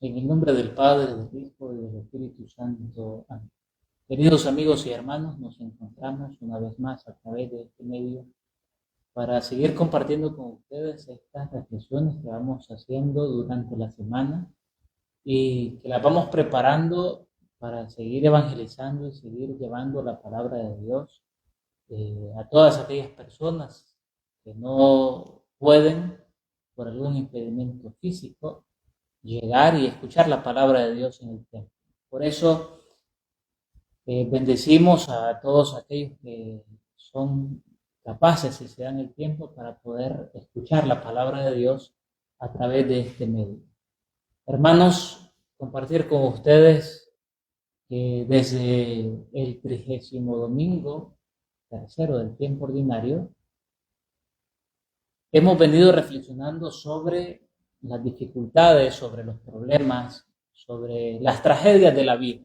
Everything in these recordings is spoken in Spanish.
En el nombre del Padre, del Hijo y del Espíritu Santo. Amén. Queridos amigos y hermanos, nos encontramos una vez más a través de este medio para seguir compartiendo con ustedes estas reflexiones que vamos haciendo durante la semana y que las vamos preparando para seguir evangelizando y seguir llevando la palabra de Dios a todas aquellas personas que no pueden, por algún impedimento físico, llegar y escuchar la palabra de Dios en el templo. Por eso bendecimos a todos aquellos que son capaces y se dan el tiempo para poder escuchar la palabra de Dios a través de este medio. Hermanos, compartir con ustedes que desde el 30º domingo tercero del tiempo ordinario hemos venido reflexionando sobre las dificultades, sobre los problemas, sobre las tragedias de la vida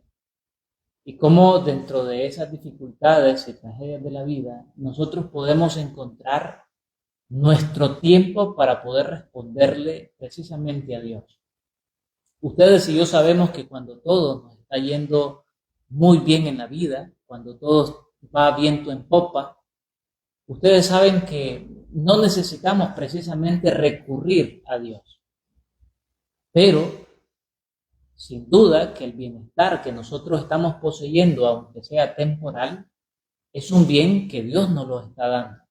y cómo dentro de esas dificultades y tragedias de la vida nosotros podemos encontrar nuestro tiempo para poder responderle precisamente a Dios. Ustedes y yo sabemos que cuando todo nos está yendo muy bien en la vida, cuando todo va viento en popa, ustedes saben que no necesitamos precisamente recurrir a Dios, pero sin duda que el bienestar que nosotros estamos poseyendo, aunque sea temporal, es un bien que Dios nos lo está dando.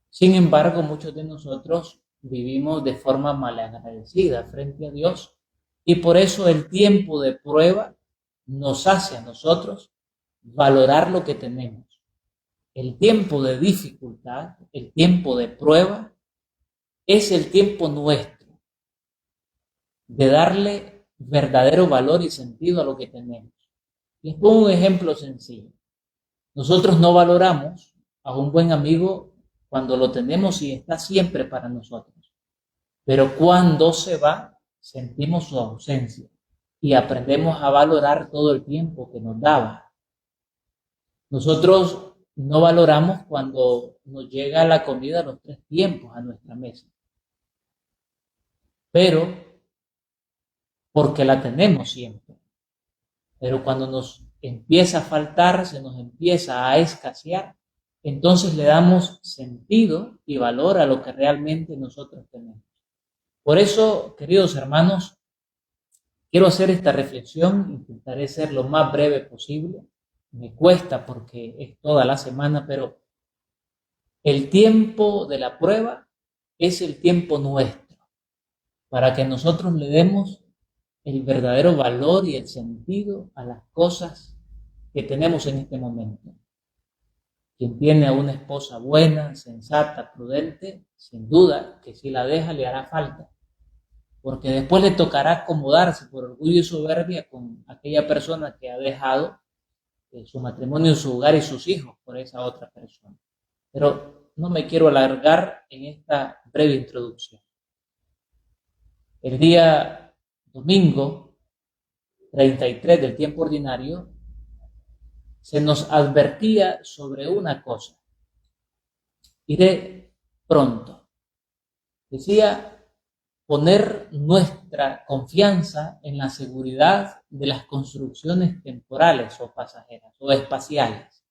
Sin embargo, muchos de nosotros vivimos de forma malagradecida frente a Dios y por eso el tiempo de prueba nos hace a nosotros valorar lo que tenemos. El tiempo de dificultad, el tiempo de prueba, es el tiempo nuestro de darle verdadero valor y sentido a lo que tenemos. Les pongo un ejemplo sencillo. Nosotros no valoramos a un buen amigo cuando lo tenemos y está siempre para nosotros. Pero cuando se va, sentimos su ausencia y aprendemos a valorar todo el tiempo que nos daba. Nosotros no valoramos cuando nos llega la comida a los 3 tiempos a nuestra mesa. Pero porque la tenemos siempre. Pero cuando nos empieza a faltar, se nos empieza a escasear, entonces le damos sentido y valor a lo que realmente nosotros tenemos. Por eso, queridos hermanos, quiero hacer esta reflexión, intentaré ser lo más breve posible. Me cuesta porque es toda la semana, pero el tiempo de la prueba es el tiempo nuestro, para que nosotros le demos el verdadero valor y el sentido a las cosas que tenemos en este momento. Quien tiene a una esposa buena, sensata, prudente, sin duda que si la deja le hará falta, porque después le tocará acomodarse por orgullo y soberbia con aquella persona que ha dejado su matrimonio, su hogar y sus hijos por esa otra persona. Pero no me quiero alargar en esta breve introducción. El día domingo 33 del tiempo ordinario se nos advertía sobre una cosa. Iré pronto. Decía poner nuestra confianza en la seguridad de las construcciones temporales o pasajeras o espaciales.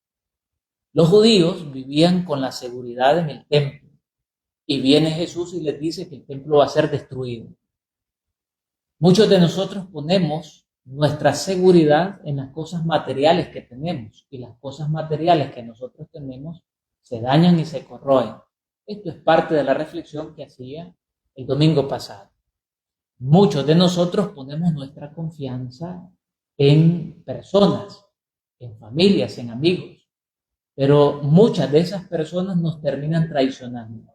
Los judíos vivían con la seguridad en el templo y viene Jesús y les dice que el templo va a ser destruido. Muchos de nosotros ponemos nuestra seguridad en las cosas materiales que tenemos y las cosas materiales que nosotros tenemos se dañan y se corroen. Esto es parte de la reflexión que hacía el domingo pasado. Muchos de nosotros ponemos nuestra confianza en personas, en familias, en amigos, pero muchas de esas personas nos terminan traicionando.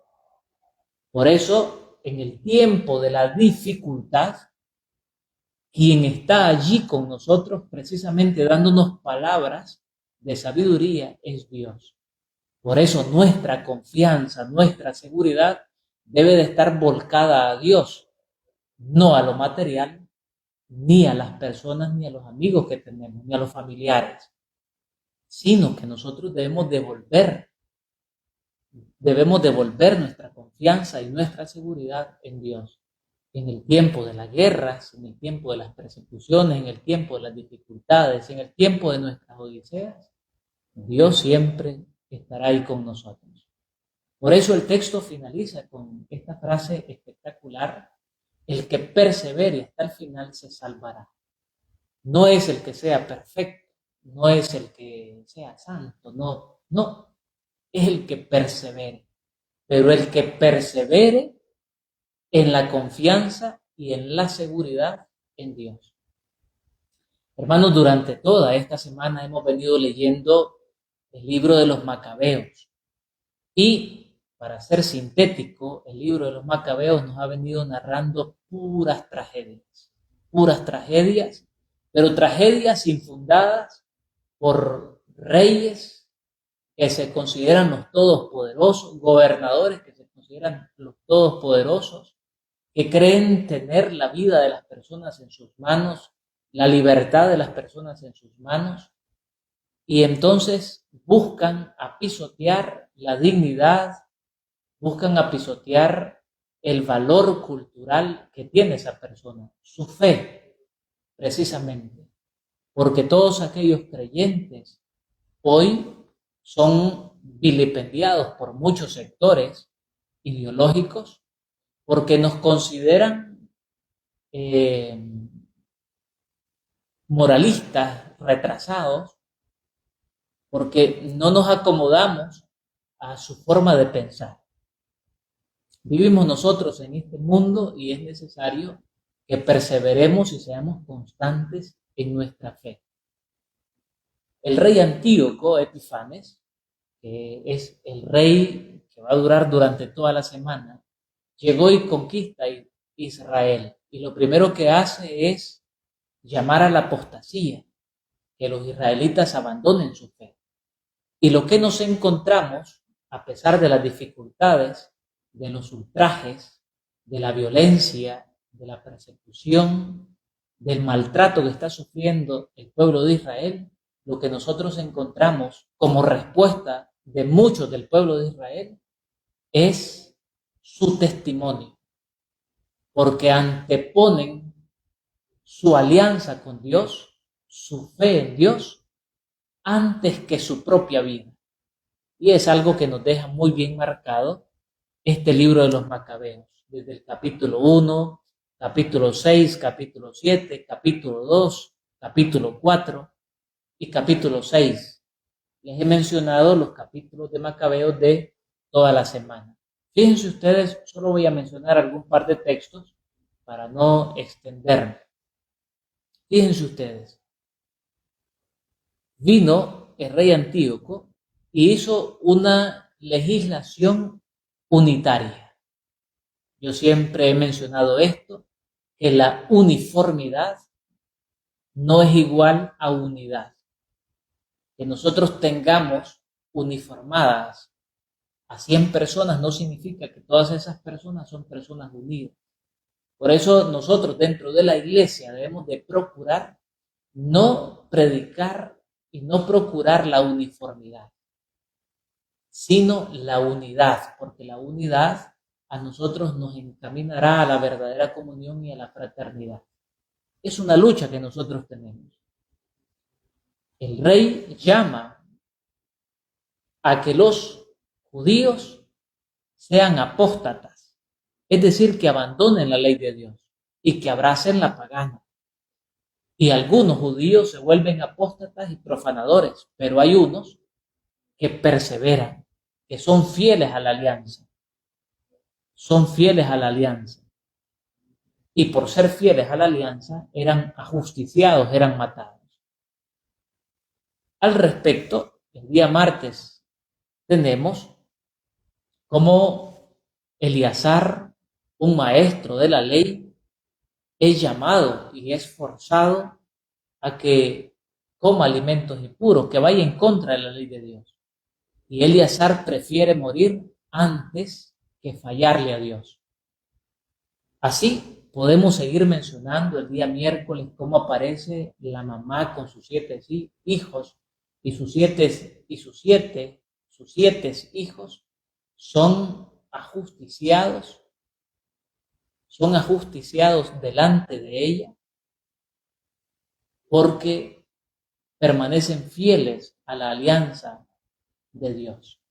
Por eso, en el tiempo de la dificultad, quien está allí con nosotros precisamente dándonos palabras de sabiduría es Dios. Por eso nuestra confianza, nuestra seguridad debe de estar volcada a Dios, no a lo material, ni a las personas, ni a los amigos que tenemos, ni a los familiares, sino que nosotros debemos devolver nuestra confianza y nuestra seguridad en Dios. en el tiempo de las guerras, en el tiempo de las persecuciones, en el tiempo de las dificultades, en el tiempo de nuestras odiseas, Dios siempre estará ahí con nosotros. Por eso el texto finaliza con esta frase espectacular: el que persevere hasta el final se salvará. No es el que sea perfecto, no es el que sea santo, no, es el que persevere. Pero el que persevere en la confianza y en la seguridad en Dios. Hermanos, durante toda esta semana hemos venido leyendo el libro de los Macabeos. Y, para ser sintético, el libro de los Macabeos nos ha venido narrando puras tragedias, pero tragedias infundadas por reyes que se consideran los todopoderosos, gobernadores que se consideran los todopoderosos, que creen tener la vida de las personas en sus manos, la libertad de las personas en sus manos, y entonces buscan apisotear la dignidad, buscan apisotear el valor cultural que tiene esa persona, su fe, precisamente, porque todos aquellos creyentes hoy son vilipendiados por muchos sectores ideológicos porque nos consideran moralistas, retrasados, porque no nos acomodamos a su forma de pensar. Vivimos nosotros en este mundo y es necesario que perseveremos y seamos constantes en nuestra fe. El rey Antíoco Epifanes, que es el rey que va a durar durante toda la semana, llegó y conquista Israel. Y lo primero que hace es llamar a la apostasía, que los israelitas abandonen su fe. Y lo que nos encontramos, a pesar de las dificultades, de los ultrajes, de la violencia, de la persecución, del maltrato que está sufriendo el pueblo de Israel, lo que nosotros encontramos como respuesta de muchos del pueblo de Israel es su testimonio, porque anteponen su alianza con Dios, su fe en Dios, antes que su propia vida. Y es algo que nos deja muy bien marcado este libro de los Macabeos, desde el capítulo 1, capítulo 6, capítulo 7, capítulo 2, capítulo 4 y capítulo 6. Les he mencionado los capítulos de Macabeos de toda la semana. Fíjense ustedes, solo voy a mencionar algún par de textos para no extenderme. Fíjense ustedes, vino el rey Antíoco y hizo una legislación unitaria. Yo siempre he mencionado esto, que la uniformidad no es igual a unidad. Que nosotros tengamos uniformadas a 100 personas no significa que todas esas personas son personas unidas. Por eso nosotros dentro de la iglesia debemos de procurar no predicar y no procurar la uniformidad, sino la unidad, porque la unidad a nosotros nos encaminará a la verdadera comunión y a la fraternidad. Es una lucha que nosotros tenemos. El rey llama a que los judíos sean apóstatas, es decir, que abandonen la ley de Dios y que abracen la pagana. Y algunos judíos se vuelven apóstatas y profanadores, pero hay unos que perseveran, que son fieles a la alianza. Son fieles a la alianza. Y por ser fieles a la alianza, eran ajusticiados, eran matados. Al respecto, el día martes tenemos como Eleazar, un maestro de la ley, es llamado y es forzado a que coma alimentos impuros, que vaya en contra de la ley de Dios. Y Eleazar prefiere morir antes que fallarle a Dios. Así podemos seguir mencionando el día miércoles cómo aparece la mamá con sus 7 hijos y sus siete hijos son ajusticiados, son ajusticiados delante de ella porque permanecen fieles a la alianza de Dios.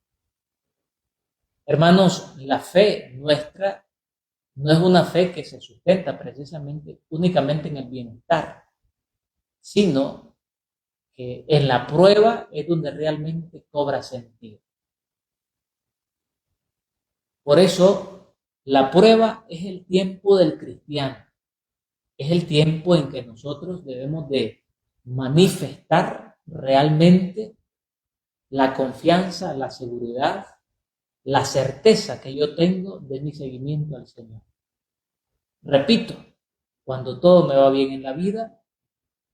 Hermanos, la fe nuestra no es una fe que se sustenta precisamente únicamente en el bienestar, sino que en la prueba es donde realmente cobra sentido. Por eso, la prueba es el tiempo del cristiano. Es el tiempo en que nosotros debemos de manifestar realmente la confianza, la seguridad, la certeza que yo tengo de mi seguimiento al Señor. Repito, cuando todo me va bien en la vida,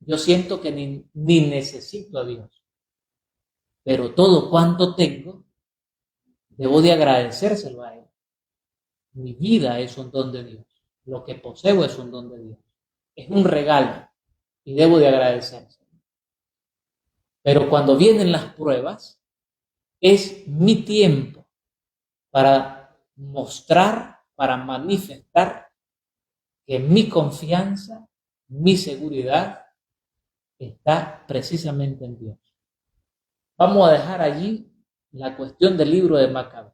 yo siento que ni necesito a Dios. Pero todo cuanto tengo, debo de agradecérselo a Él. Mi vida es un don de Dios. Lo que poseo es un don de Dios. Es un regalo y debo de agradecérselo. Pero cuando vienen las pruebas, es mi tiempo para mostrar, para manifestar que mi confianza, mi seguridad está precisamente en Dios. Vamos a dejar allí la cuestión del libro de Macabeos.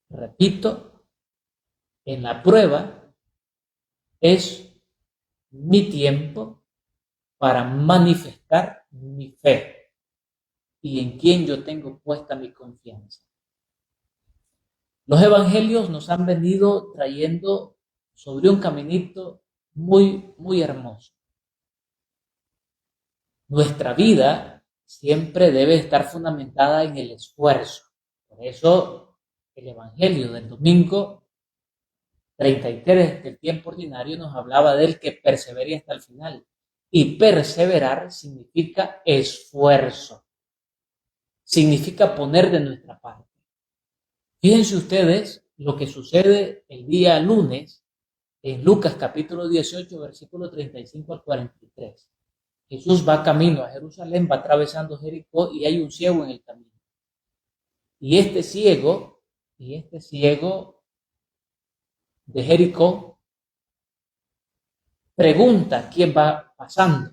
Repito, en la prueba es mi tiempo para manifestar mi fe y en quien yo tengo puesta mi confianza. Los evangelios nos han venido trayendo sobre un caminito muy, muy hermoso. Nuestra vida siempre debe estar fundamentada en el esfuerzo. Por eso el evangelio del domingo 33 del tiempo ordinario nos hablaba del que persevere hasta el final. Y perseverar significa esfuerzo. Significa poner de nuestra parte. Fíjense ustedes lo que sucede el día lunes en Lucas capítulo 18, versículo 35 al 43. Jesús va camino a Jerusalén, va atravesando Jericó y hay un ciego en el camino. Y este ciego de Jericó pregunta quién va pasando.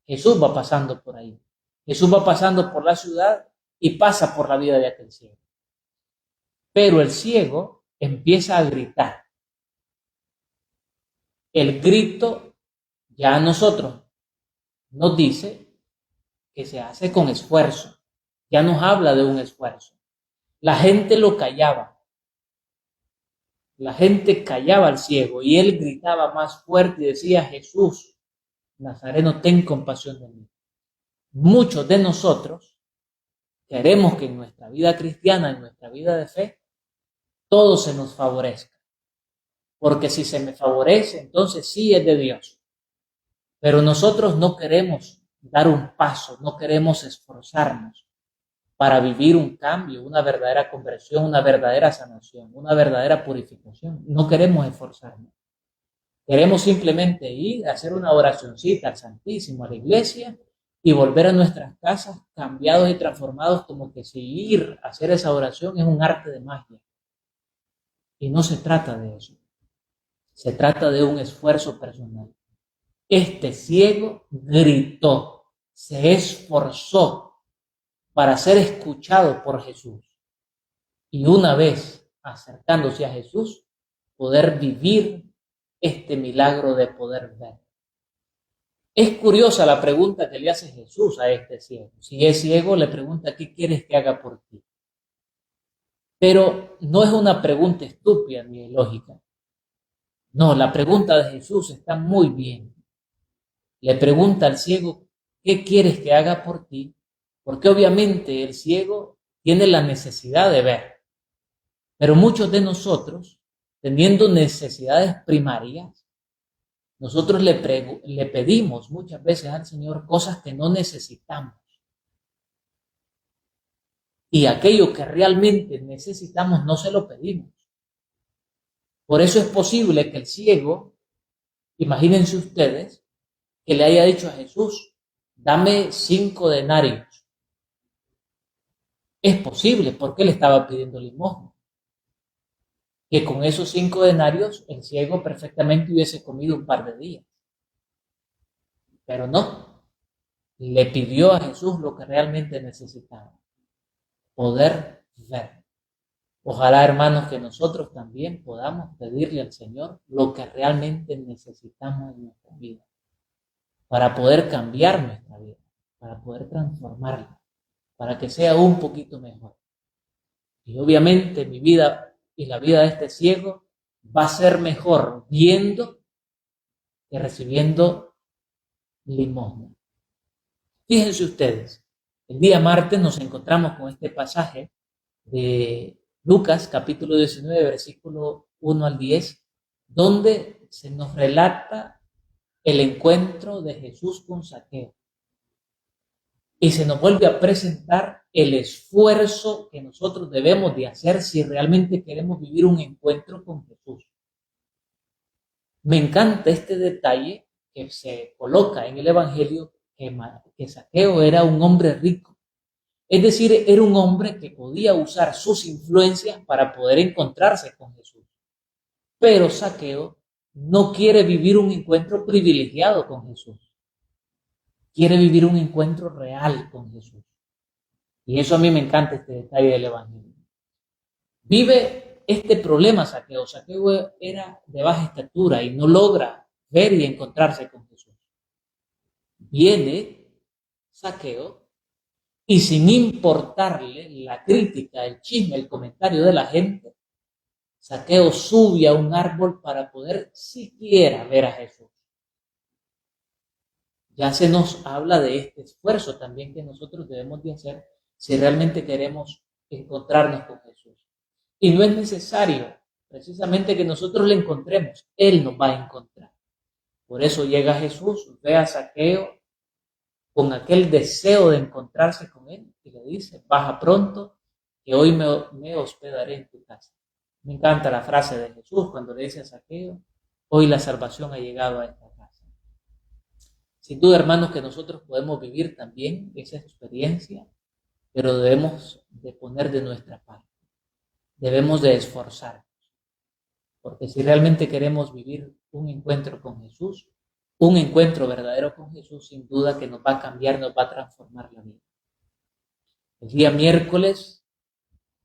Jesús va pasando por ahí. Jesús va pasando por la ciudad y pasa por la vida de aquel ciego. Pero el ciego empieza a gritar. El grito ya a nosotros nos dice que se hace con esfuerzo. Ya nos habla de un esfuerzo. La gente lo callaba. La gente callaba al ciego y él gritaba más fuerte y decía: Jesús, Nazareno, ten compasión de mí. Muchos de nosotros queremos que en nuestra vida cristiana, en nuestra vida de fe, todo se nos favorezca. Porque si se me favorece, entonces sí es de Dios. Pero nosotros no queremos dar un paso, no queremos esforzarnos para vivir un cambio, una verdadera conversión, una verdadera sanación, una verdadera purificación. No queremos esforzarnos. Queremos simplemente ir a hacer una oracioncita al Santísimo, a la iglesia, y volver a nuestras casas cambiados y transformados, como que si ir a hacer esa oración es un arte de magia. Y no se trata de eso. Se trata de un esfuerzo personal. Este ciego gritó, se esforzó para ser escuchado por Jesús. Y una vez acercándose a Jesús, poder vivir este milagro de poder ver. Es curiosa la pregunta que le hace Jesús a este ciego. Si es ciego, le pregunta: ¿qué quieres que haga por ti? Pero no es una pregunta estúpida ni ilógica. No, la pregunta de Jesús está muy bien. Le pregunta al ciego: ¿qué quieres que haga por ti? Porque obviamente el ciego tiene la necesidad de ver. Pero muchos de nosotros, teniendo necesidades primarias, nosotros le pedimos muchas veces al Señor cosas que no necesitamos. Y aquello que realmente necesitamos no se lo pedimos. Por eso es posible que el ciego, imagínense ustedes, que le haya dicho a Jesús: dame 5 denarios. Es posible, porque él estaba pidiendo limosna. que con esos 5 denarios el ciego perfectamente hubiese comido un par de días. Pero no, le pidió a Jesús lo que realmente necesitaba, poder ver. Ojalá, hermanos, que nosotros también podamos pedirle al Señor lo que realmente necesitamos en nuestra vida, para poder cambiar nuestra vida, para poder transformarla, para que sea un poquito mejor. Y obviamente mi vida y la vida de este ciego va a ser mejor viendo que recibiendo limosna. Fíjense ustedes, el día martes nos encontramos con este pasaje de Lucas, capítulo 19, versículo 1 al 10, donde se nos relata el encuentro de Jesús con Zaqueo. Y se nos vuelve a presentar el esfuerzo que nosotros debemos de hacer si realmente queremos vivir un encuentro con Jesús. Me encanta este detalle que se coloca en el Evangelio, que Zaqueo era un hombre rico. Es decir, era un hombre que podía usar sus influencias para poder encontrarse con Jesús. Pero Zaqueo no quiere vivir un encuentro privilegiado con Jesús. Quiere vivir un encuentro real con Jesús. Y eso a mí me encanta, este detalle del Evangelio. Vive este problema Zaqueo. Zaqueo era de baja estatura y no logra ver y encontrarse con Jesús. Viene Zaqueo y sin importarle la crítica, el chisme, el comentario de la gente, Zaqueo sube a un árbol para poder siquiera ver a Jesús. Ya se nos habla de este esfuerzo también que nosotros debemos de hacer si realmente queremos encontrarnos con Jesús. Y no es necesario precisamente que nosotros le encontremos, Él nos va a encontrar. Por eso llega Jesús, ve a Zaqueo con aquel deseo de encontrarse con Él y le dice, baja pronto, que hoy me hospedaré en tu casa. Me encanta la frase de Jesús cuando le dice a Zaqueo, hoy la salvación ha llegado a esta casa. Sin duda, hermanos, que nosotros podemos vivir también esa experiencia, pero debemos de poner de nuestra parte. Debemos de esforzarnos. Porque si realmente queremos vivir un encuentro con Jesús, un encuentro verdadero con Jesús, sin duda que nos va a cambiar, nos va a transformar la vida. El día miércoles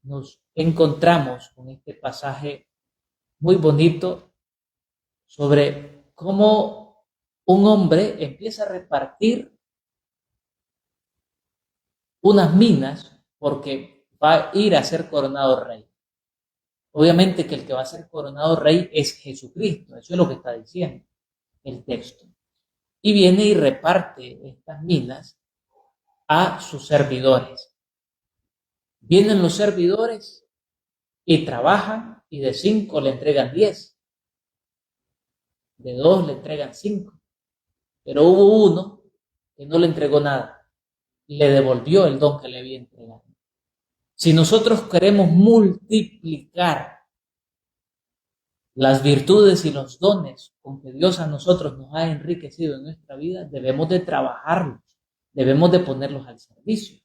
nos encontramos con este pasaje muy bonito sobre cómo un hombre empieza a repartir unas minas porque va a ir a ser coronado rey. Obviamente que el que va a ser coronado rey es Jesucristo, eso es lo que está diciendo el texto. Y viene y reparte estas minas a sus servidores. Vienen los servidores y trabajan y de 5 le entregan 10. De 2 le entregan 5. Pero hubo uno que no le entregó nada. Le devolvió el don que le había entregado. Si nosotros queremos multiplicar las virtudes y los dones con que Dios a nosotros nos ha enriquecido en nuestra vida, debemos de trabajarlos, debemos de ponerlos al servicio.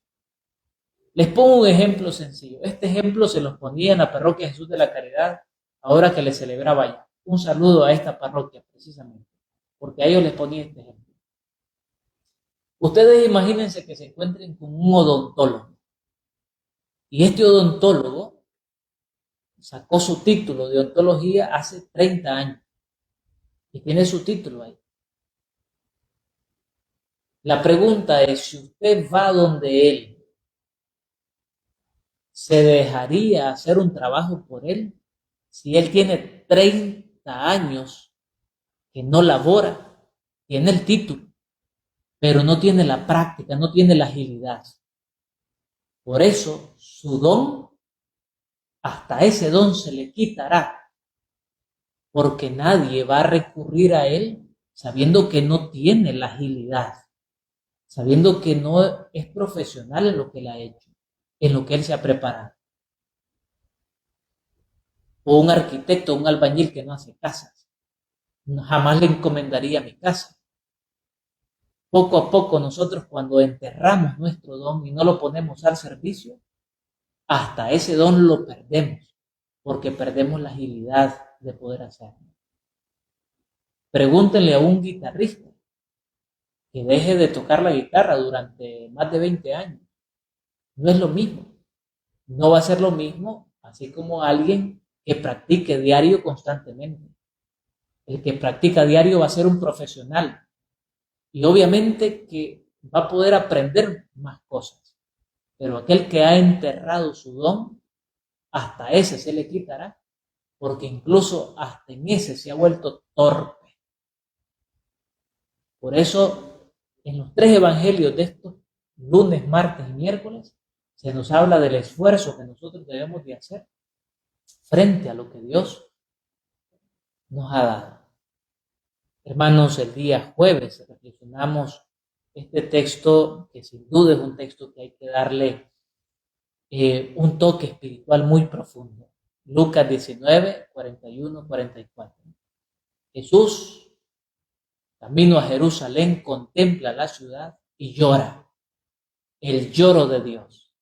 Les pongo un ejemplo sencillo. Este ejemplo se los ponía en la parroquia Jesús de la Caridad, ahora que le celebraba ya. Un saludo a esta parroquia, precisamente, porque a ellos les ponía este ejemplo. Ustedes imagínense que se encuentren con un odontólogo, y este odontólogo sacó su título de odontología hace 30 años, y tiene su título ahí. La pregunta es, si usted va donde él, ¿se dejaría hacer un trabajo por él? Si él tiene 30 años que no labora, tiene el título, pero no tiene la práctica, no tiene la agilidad. Por eso su don, hasta ese don se le quitará, porque nadie va a recurrir a él sabiendo que no tiene la agilidad, sabiendo que no es profesional en lo que él ha hecho, en lo que él se ha preparado. O un arquitecto, un albañil que no hace casas. Jamás le encomendaría mi casa. Poco a poco nosotros, cuando enterramos nuestro don y no lo ponemos al servicio, hasta ese don lo perdemos. porque perdemos la agilidad de poder hacerlo. Pregúntenle a un guitarrista que deje de tocar la guitarra durante más de 20 años. No es lo mismo. No va a ser lo mismo, así como alguien que practique diario constantemente. El que practica diario va a ser un profesional y obviamente que va a poder aprender más cosas. Pero aquel que ha enterrado su don, hasta ese se le quitará, porque incluso hasta en ese se ha vuelto torpe. Por eso, en los 3 evangelios de estos lunes, martes y miércoles, se nos habla del esfuerzo que nosotros debemos de hacer frente a lo que Dios nos ha dado. Hermanos, el día jueves reflexionamos este texto que sin duda es un texto que hay que darle un toque espiritual muy profundo. Lucas 19, 41, 44. Jesús, camino a Jerusalén, contempla la ciudad y llora. El lloro de Dios.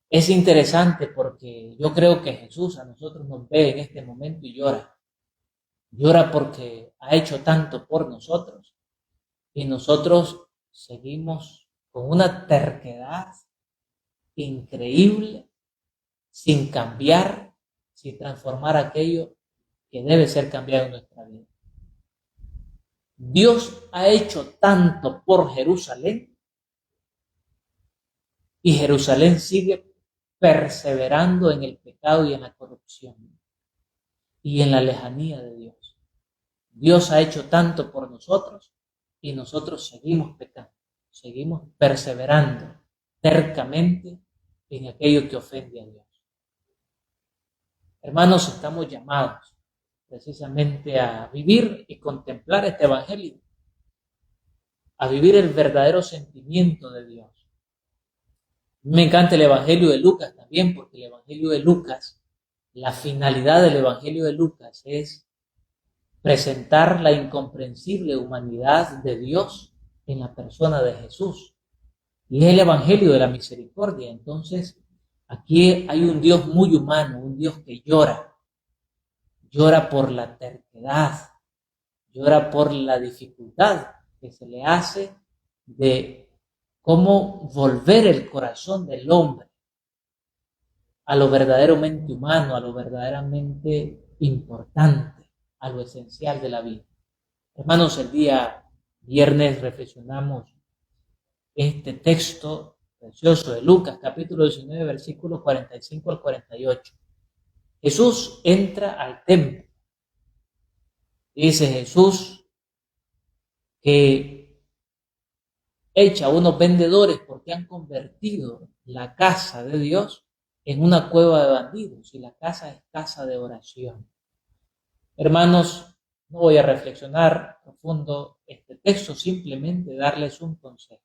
Es interesante porque yo creo que Jesús a nosotros nos ve en este momento y llora. Llora porque ha hecho tanto por nosotros y nosotros seguimos con una terquedad increíble, sin cambiar, sin transformar aquello que debe ser cambiado en nuestra vida. Dios ha hecho tanto por Jerusalén y Jerusalén sigue perseverando en el pecado y en la corrupción y en la lejanía de Dios. Dios ha hecho tanto por nosotros y nosotros seguimos pecando, seguimos perseverando tercamente en aquello que ofende a Dios. Hermanos, estamos llamados precisamente a vivir y contemplar este evangelio, a vivir el verdadero sentimiento de Dios. Me encanta el evangelio de Lucas también, porque el evangelio de Lucas, la finalidad del evangelio de Lucas es presentar la incomprensible humanidad de Dios en la persona de Jesús. Y es el evangelio de la misericordia. Entonces, aquí hay un Dios muy humano, un Dios que llora. Llora por la terquedad, llora por la dificultad que se le hace de cómo volver el corazón del hombre a lo verdaderamente humano, a lo verdaderamente importante, a lo esencial de la vida. Hermanos, el día viernes reflexionamos este texto precioso de Lucas, capítulo 19, versículos 45 al 48. Jesús entra al templo. Dice Jesús que echa a unos vendedores porque han convertido la casa de Dios en una cueva de bandidos y la casa es casa de oración. Hermanos, no voy a reflexionar profundo este texto, simplemente darles un consejo.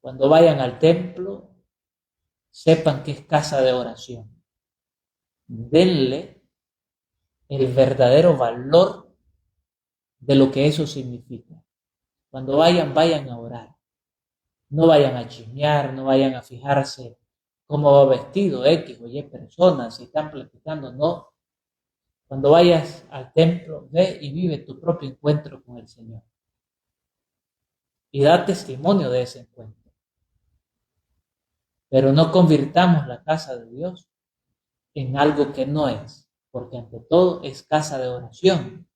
Cuando vayan al templo, sepan que es casa de oración. Denle el verdadero valor de lo que eso significa. Cuando vayan, vayan a orar. No vayan a chismear, no vayan a fijarse cómo va vestido X o Y personas, si están platicando, no. Cuando vayas al templo, ve y vive tu propio encuentro con el Señor. Y da testimonio de ese encuentro. Pero no convirtamos la casa de Dios en algo que no es, porque ante todo es casa de oración,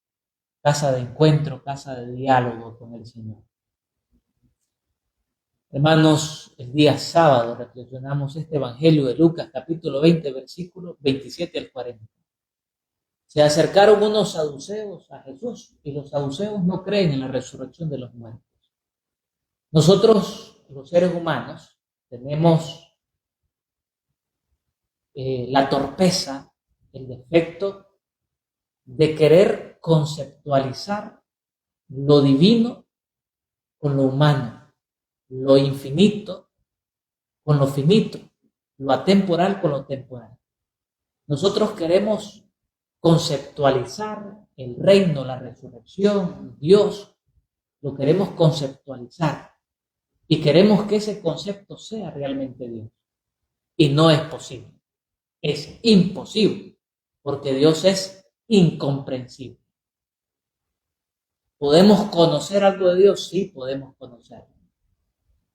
casa de encuentro, casa de diálogo con el Señor. Hermanos, el día sábado reflexionamos este evangelio de Lucas, capítulo 20, versículos 27 al 40. Se acercaron unos saduceos a Jesús y los saduceos no creen en la resurrección de los muertos. Nosotros, los seres humanos, tenemos la torpeza, el defecto de querer conceptualizar lo divino con lo humano, lo infinito con lo finito, lo atemporal con lo temporal. Nosotros queremos conceptualizar el reino, la resurrección, Dios, lo queremos conceptualizar y queremos que ese concepto sea realmente Dios. Y no es posible. Es imposible, porque Dios es incomprensible. ¿Podemos conocer algo de Dios? Sí, podemos conocerlo.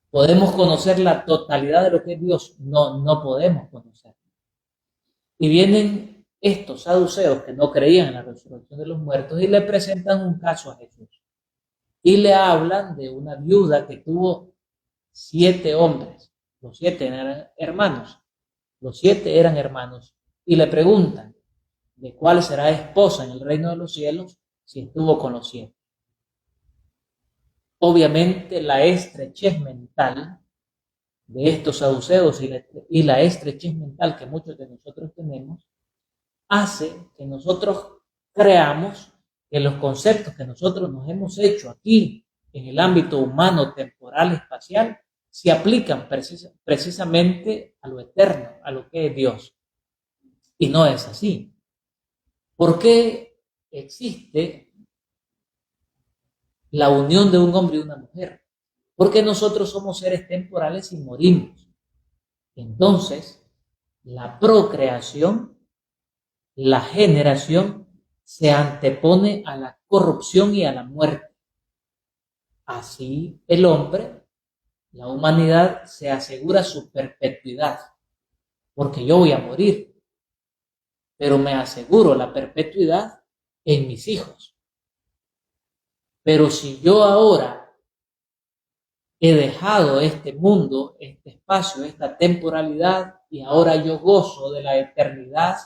¿Podemos conocer la totalidad de lo que es Dios? No, no podemos conocerlo. Y vienen estos saduceos que no creían en la resurrección de los muertos y le presentan un caso a Jesús. Y le hablan de una viuda que tuvo 7 hombres. Los 7 eran hermanos. Los 7 eran hermanos. Y le preguntan de cuál será esposa en el reino de los cielos si estuvo con los 7. Obviamente la estrechez mental de estos saduceos y la estrechez mental que muchos de nosotros tenemos hace que nosotros creamos que los conceptos que nosotros nos hemos hecho aquí en el ámbito humano, temporal, espacial, se aplican precisamente a lo eterno, a lo que es Dios. Y no es así. ¿Por qué existe la unión de un hombre y una mujer? Porque nosotros somos seres temporales y morimos. Entonces, la procreación, la generación, se antepone a la corrupción y a la muerte. Así el hombre, la humanidad, se asegura su perpetuidad, porque yo voy a morir, pero me aseguro la perpetuidad en mis hijos. Pero si yo ahora he dejado este mundo, este espacio, esta temporalidad, y ahora yo gozo de la eternidad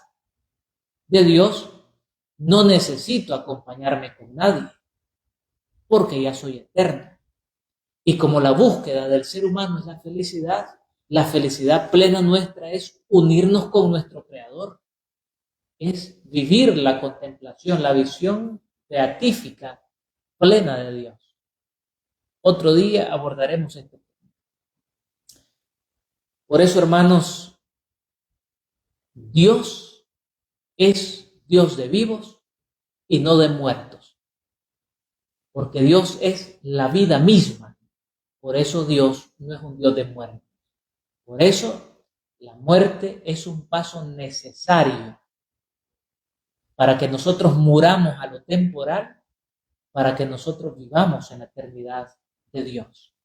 de Dios, no necesito acompañarme con nadie, porque ya soy eterno. Y como la búsqueda del ser humano es la felicidad plena nuestra es unirnos con nuestro Creador, es vivir la contemplación, la visión beatífica plena de Dios. Otro día abordaremos este tema. Por eso, hermanos, Dios es Dios de vivos y no de muertos, porque Dios es la vida misma. Por eso Dios no es un Dios de muerte. Por eso la muerte es un paso necesario para que nosotros muramos a lo temporal, para que nosotros vivamos en la eternidad de Dios.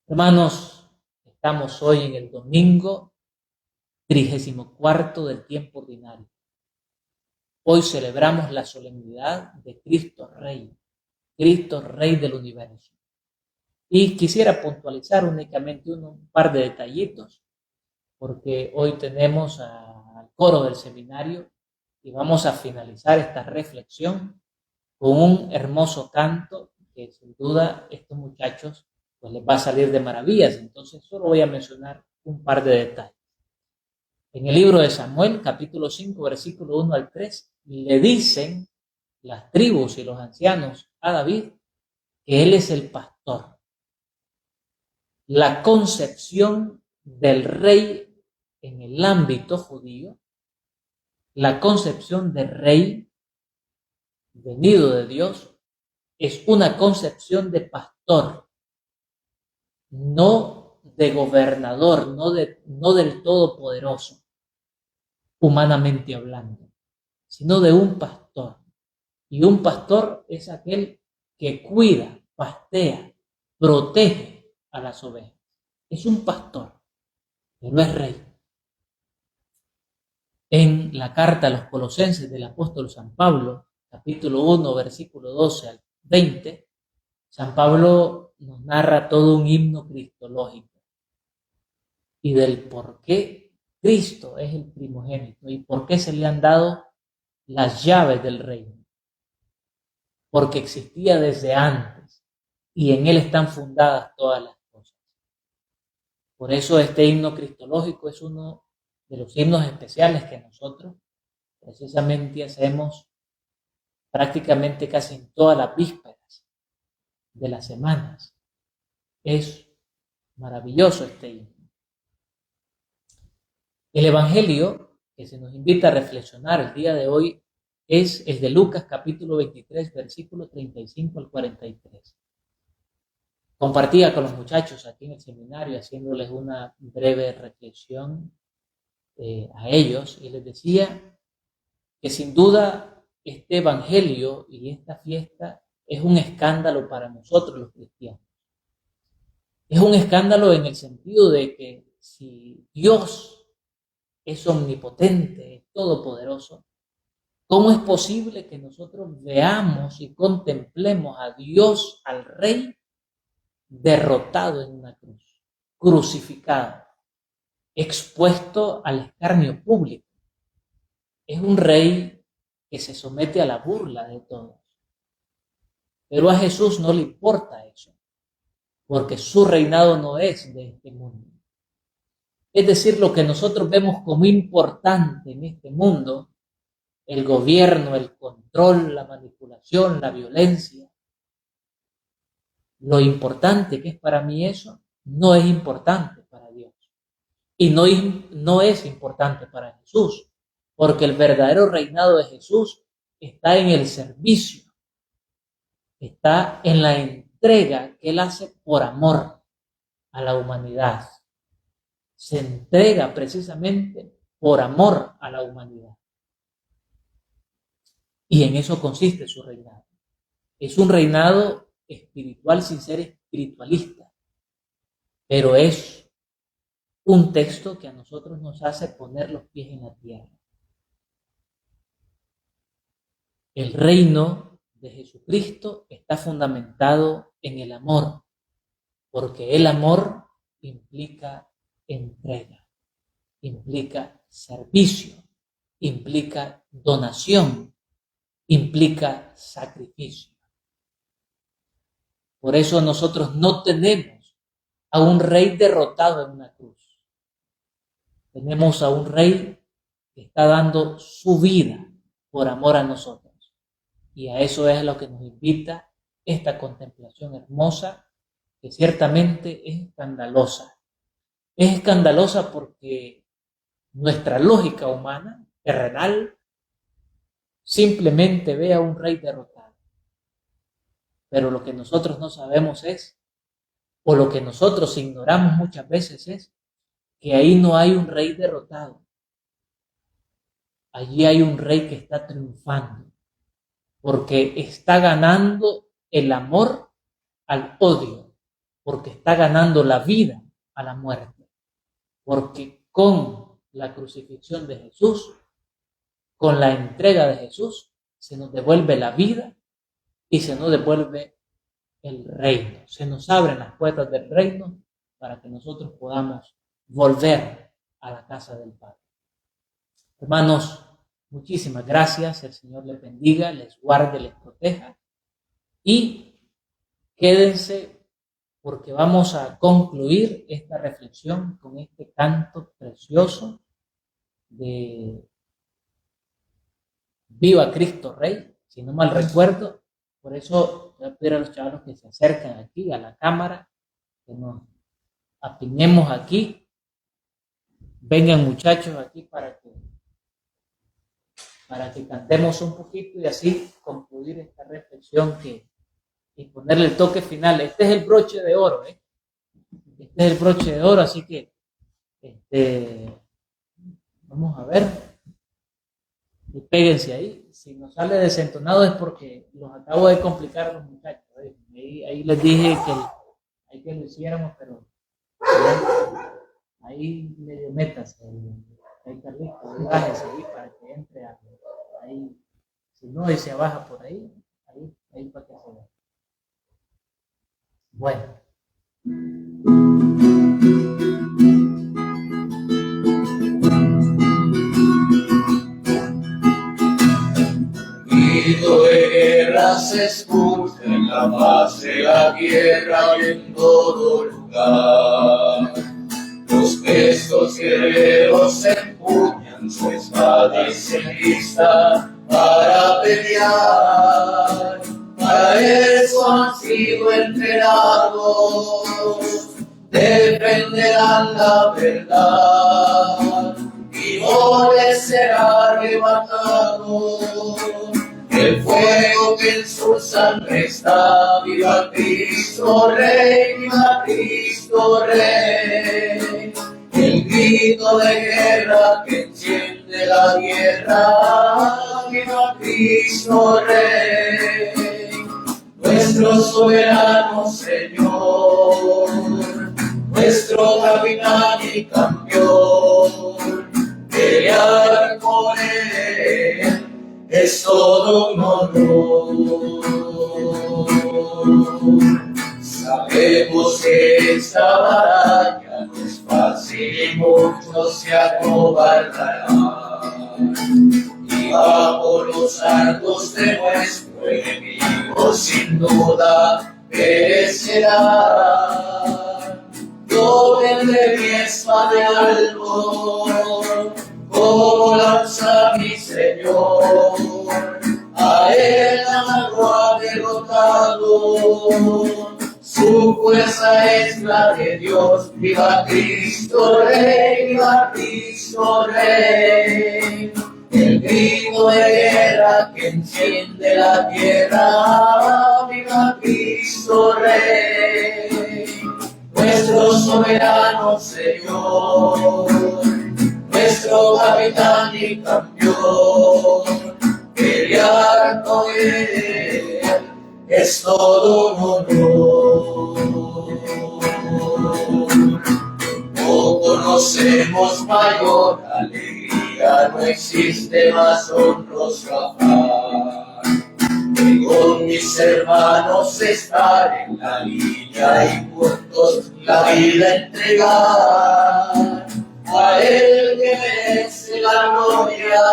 Hermanos, estamos hoy en el domingo 34 del tiempo ordinario. Hoy celebramos la solemnidad de Cristo Rey del universo. Y quisiera puntualizar únicamente un par de detallitos, porque hoy tenemos al coro del seminario y vamos a finalizar esta reflexión con un hermoso canto que sin duda estos muchachos pues les va a salir de maravillas. Entonces solo voy a mencionar un par de detalles. En el libro de Samuel, capítulo 5, versículo 1 al 3, le dicen las tribus y los ancianos a David que él es el pastor. La concepción del rey en el ámbito judío, la concepción de rey venido de Dios, es una concepción de pastor, no de gobernador, no del todopoderoso, humanamente hablando, sino de un pastor. Y un pastor es aquel que cuida, pastea, protege a las ovejas. Es un pastor, pero es rey. En la carta a los Colosenses del apóstol San Pablo, capítulo 1, versículo 12 al 20, San Pablo nos narra todo un himno cristológico y del por qué Cristo es el primogénito y por qué se le han dado las llaves del reino. Porque existía desde antes y en él están fundadas todas las cosas. Por eso este himno cristológico es uno de los himnos especiales que nosotros precisamente hacemos prácticamente casi en todas las vísperas de las semanas. Es maravilloso este himno. El evangelio que se nos invita a reflexionar el día de hoy es el de Lucas capítulo 23, versículo 35 al 43. Compartía con los muchachos aquí en el seminario haciéndoles una breve reflexión a ellos y les decía que sin duda este evangelio y esta fiesta es un escándalo para nosotros los cristianos. Es un escándalo en el sentido de que si Dios es omnipotente, es todopoderoso, ¿cómo es posible que nosotros veamos y contemplemos a Dios, al Rey, derrotado en una cruz, crucificado, expuesto al escarnio público? Es un rey que se somete a la burla de todos. Pero a Jesús no le importa eso, porque su reinado no es de este mundo. Es decir, lo que nosotros vemos como importante en este mundo, el gobierno, el control, la manipulación, la violencia, lo importante que es para mí eso, no es importante para Dios. Y no es importante para Jesús, porque el verdadero reinado de Jesús está en el servicio, está en la entrega que Él hace por amor a la humanidad. Se entrega precisamente por amor a la humanidad. Y en eso consiste su reinado. Es un reinado espiritual sin ser espiritualista, pero es un texto que a nosotros nos hace poner los pies en la tierra. El reino de Jesucristo está fundamentado en el amor, porque el amor implica entrega, implica servicio, implica donación, implica sacrificio. Por eso nosotros no tenemos a un rey derrotado en una cruz. Tenemos a un rey que está dando su vida por amor a nosotros. Y a eso es a lo que nos invita esta contemplación hermosa, que ciertamente es escandalosa. Es escandalosa porque nuestra lógica humana, terrenal, simplemente ve a un rey derrotado. Pero lo que nosotros no sabemos es, o lo que nosotros ignoramos muchas veces es, que ahí no hay un rey derrotado. Allí hay un rey que está triunfando, porque está ganando el amor al odio, porque está ganando la vida a la muerte, porque con la crucifixión de Jesús, con la entrega de Jesús, se nos devuelve la vida y se nos devuelve el reino. Se nos abren las puertas del reino para que nosotros podamos volver a la casa del Padre. Hermanos, muchísimas gracias. El Señor les bendiga, les guarde, les proteja. Y quédense porque vamos a concluir esta reflexión con este canto precioso de Viva Cristo Rey, si no mal recuerdo. Por eso voy a pedir a los chavalos que se acerquen aquí a la cámara, que nos apiñemos aquí. Vengan muchachos aquí para que cantemos un poquito y así concluir esta reflexión y ponerle el toque final. Este es el broche de oro, Este es el broche de oro, así que vamos a ver. Y péguense ahí. Si nos sale desentonado es porque los acabo de complicar a los muchachos. Ahí les dije que lo hiciéramos, pero ahí medio métase. Ahí Carlitos, bájese ahí para que entre ahí. Si no, y se baja por ahí para que se vea. Bueno. Grito de guerra se escucha en la faz de la tierra y en todo lugar. Los pestos guerreros se empuñan su espada y se listan para pelear. Para eso han sido entrenados, defenderán la verdad y no les será arrebatado el fuego que en su sangre está. Viva Cristo Rey, viva Cristo Rey. El grito de guerra que enciende la tierra, viva Cristo Rey, nuestro soberano Señor, nuestro capitán y campeón. Pelear por él es todo un honor. Sabemos que esta batalla no es fácil y muchos se acobardarán, y bajo los dardos de nuestro enemigo sin duda perecerá. Yo tendré mi espada de albor, como lanza mi Señor, a él algo ha derrotado, su fuerza es la de Dios. Viva Cristo Rey, viva Cristo Rey, el grito de guerra que enciende la tierra, viva Cristo Rey, nuestro soberano Señor, nuestro capitán y campeón. Pelear con él es todo un honor. No conocemos mayor alegría, no existe más honroso afán que con mis hermanos estar en la línea y juntos la vida entregar. A él que merece la gloria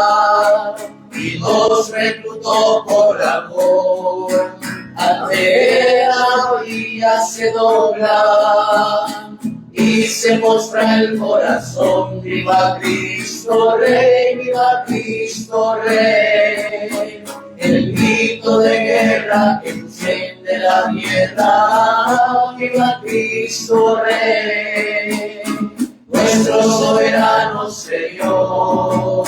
y nos reclutó por amor, ante él la rodilla se dobla y se postra el corazón. Viva Cristo Rey, viva Cristo Rey, el grito de guerra que enciende la tierra, viva Cristo Rey, nuestro soberano Señor,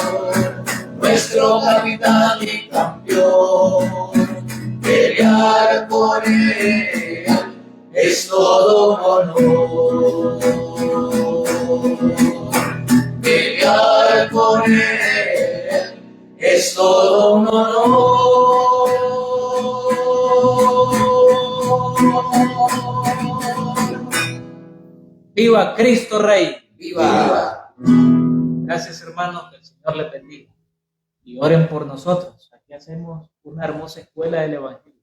nuestro capitán y campeón. Pelear por él es todo un honor. Pelear por él es todo un honor. ¡Viva Cristo Rey! ¡Viva! Gracias, hermanos, que el Señor les bendiga. Y oren por nosotros. Aquí hacemos una hermosa escuela del Evangelio.